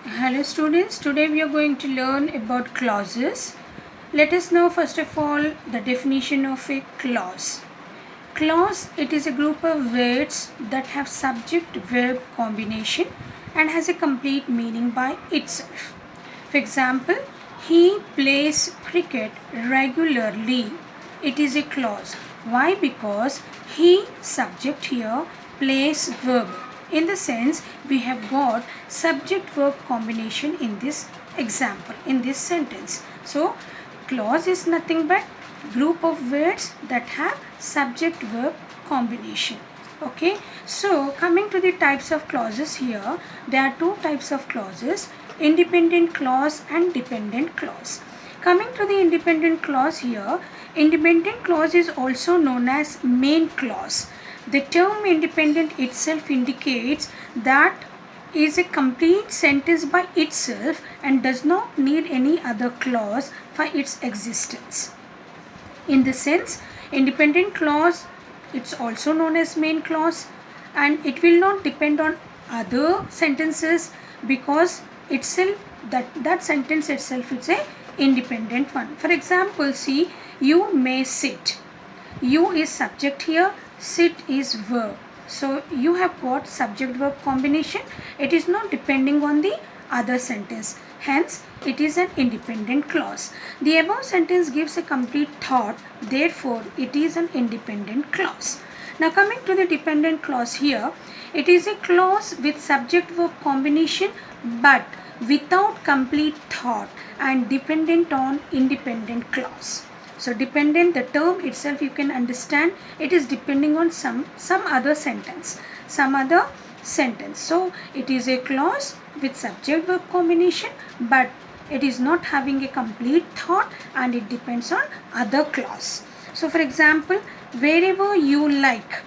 Hello students, today we are going to learn about clauses. Let us know first of all the definition of a clause. Clause, it is a group of words that have subject-verb combination and has a complete meaning by itself. For example, he plays cricket regularly. It is a clause. Why? Because he subject here plays verb. In the sense, we have got subject verb combination in this example, in this sentence. So, clause is nothing but group of words that have subject verb combination. Okay, so coming to the types of clauses here, there are two types of clauses: independent clause and dependent clause. Coming to the independent clause here, independent clause is also known as main clause. The term independent itself indicates that is a complete sentence by itself and does not need any other clause for its existence. In this sense, independent clause, it's also known as main clause, and it will not depend on other sentences because itself that sentence itself is a independent one. For example, see, you may sit. You is subject here, sit is verb. So you have got subject verb combination. It is not depending on the other sentence. Hence, it is an independent clause. The above sentence gives a complete thought. Therefore, it is an independent clause. Now coming to the dependent clause here, it is a clause with subject verb combination but without complete thought and dependent on independent clause. So dependent, the term itself you can understand, it is depending on some other sentence, So it is a clause with subject verb combination but it is not having a complete thought and it depends on other clause. So for example, wherever you like,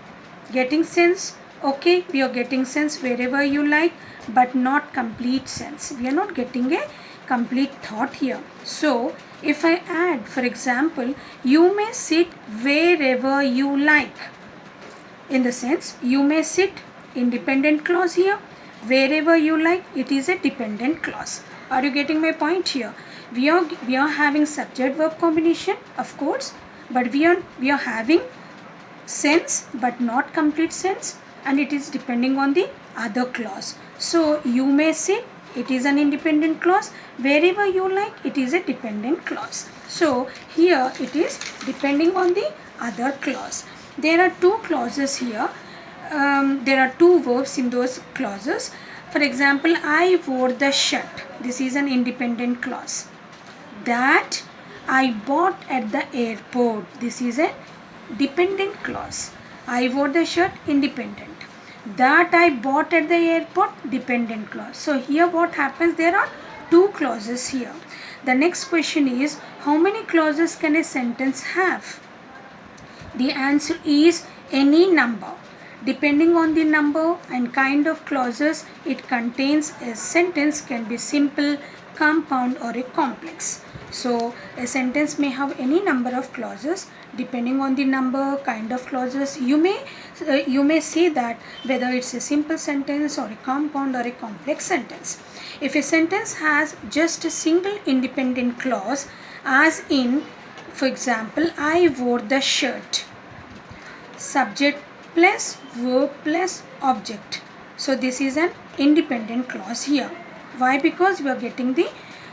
getting sense. Okay, we are getting sense wherever you like but not complete sense. We are not getting a complete thought here. So if I add, for example, you may sit wherever you like. In the sense, you may sit, independent clause here. Wherever you like, it is a dependent clause. Are you getting my point here? We are having subject verb combination, of course, but we are having sense but not complete sense, and it is depending on the other clause. So you may sit, it is an independent clause. Wherever you like, it is a dependent clause. So here it is depending on the other clause. There are two clauses here. There are two verbs in those clauses. For example, I wore the shirt. This is an independent clause. That I bought at the airport. This is a dependent clause. I wore the shirt, independent. That I bought at the airport, dependent clause. So here what happens, there are two clauses here. The next question is, how many clauses can a sentence have? The answer is any number. Depending on the number and kind of clauses it contains, a sentence can be simple, compound or a complex. So a sentence may have any number of clauses. Depending on the number, kind of clauses, you may say that whether it's a simple sentence or a compound or a complex sentence. If a sentence has just a single independent clause, as in, for example, I wore the shirt, subject plus verb plus object. So this is an independent clause here. Why? Because we are getting the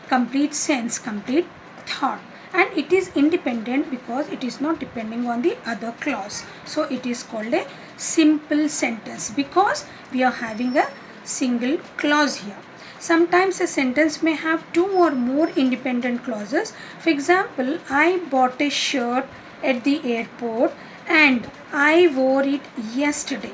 complete sense, complete thought, and it is independent because it is not depending on the other clause. So it is called a simple sentence because we are having a single clause here. Sometimes a sentence may have two or more independent clauses. For example, I bought a shirt at the airport and I wore it yesterday.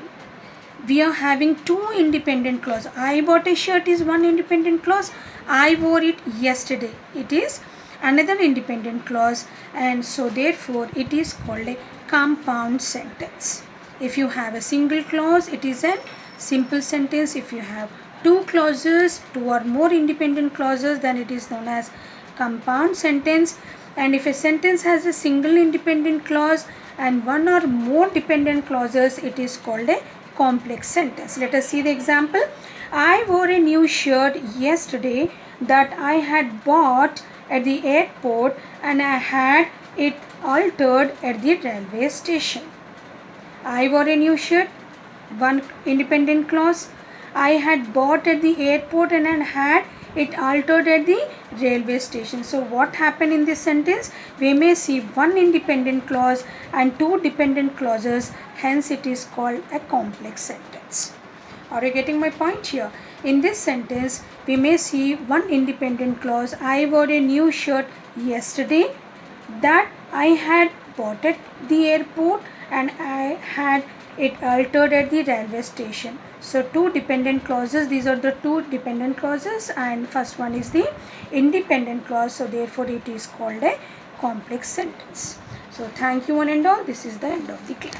We are having two independent clauses. I bought a shirt is one independent clause. I wore it yesterday. It is another independent clause, and so therefore it is called a compound sentence. If you have a single clause, it is a simple sentence. If you have two clauses, two or more independent clauses, then it is known as compound sentence. And if a sentence has a single independent clause and one or more dependent clauses, it is called a complex sentence. Let us see the example. I wore a new shirt yesterday that I had bought at the airport and I had it altered at the railway station. I wore a new shirt, one independent clause. I had bought at the airport and I had it altered at the railway station. So what happened in this sentence? We may see one independent clause and two dependent clauses, hence it is called a complex sentence. Are you getting my point here? In this sentence, we may see one independent clause. I wore a new shirt yesterday that I had bought at the airport and I had it altered at the railway station. So two dependent clauses, these are the two dependent clauses, and first one is the independent clause, so therefore it is called a complex sentence. So thank you one and all. This is the end of the class.